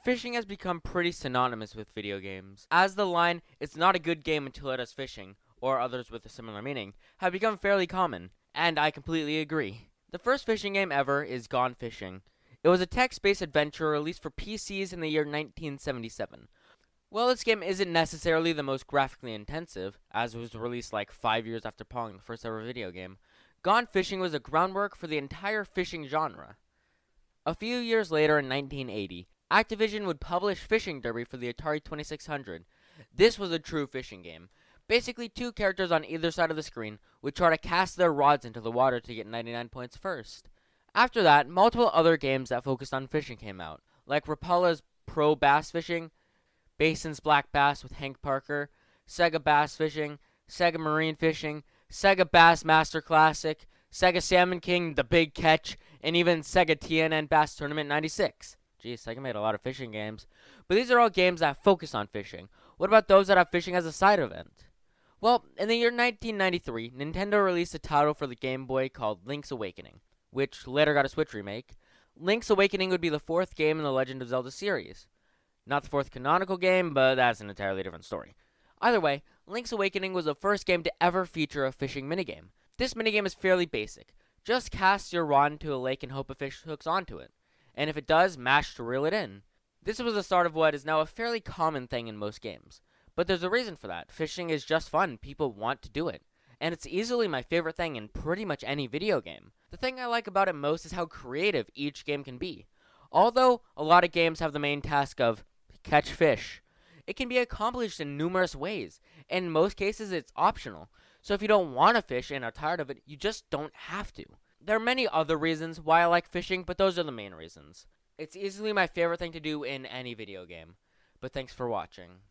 Fishing has become pretty synonymous with video games, as the line, "it's not a good game until it has fishing," or others with a similar meaning, have become fairly common, and I completely agree. The first fishing game ever is Gone Fishing. It was a text-based adventure released for PCs in the year 1977. While this game isn't necessarily the most graphically intensive, as it was released like 5 years after Pong, the first ever video game, Gone Fishing was the groundwork for the entire fishing genre. A few years later in 1980, Activision would publish Fishing Derby for the Atari 2600. This was a true fishing game. Basically, two characters on either side of the screen would try to cast their rods into the water to get 99 points first. After that, multiple other games that focused on fishing came out, like Rapalla's Pro Bass Fishing, Basin's Black Bass with Hank Parker, Sega Bass Fishing, Sega Marine Fishing, Sega Bass Master Classic, Sega Salmon King, The Big Catch, and even Sega TNN Bass Tournament 96. Geez, Sega made a lot of fishing games. But these are all games that focus on fishing. What about those that have fishing as a side event? Well, in the year 1993, Nintendo released a title for the Game Boy called Link's Awakening, which later got a Switch remake. Link's Awakening would be the fourth game in the Legend of Zelda series. Not the fourth canonical game, but that's an entirely different story. Either way, Link's Awakening was the first game to ever feature a fishing minigame. This minigame is fairly basic. Just cast your rod into a lake and hope a fish hooks onto it. And if it does, mash to reel it in. This was the start of what is now a fairly common thing in most games. But there's a reason for that. Fishing is just fun. People want to do it. And it's easily my favorite thing in pretty much any video game. The thing I like about it most is how creative each game can be. Although a lot of games have the main task of catch fish, it can be accomplished in numerous ways. And in most cases, it's optional. So if you don't want to fish and are tired of it, you just don't have to. There are many other reasons why I like fishing, but those are the main reasons. It's easily my favorite thing to do in any video game. But thanks for watching.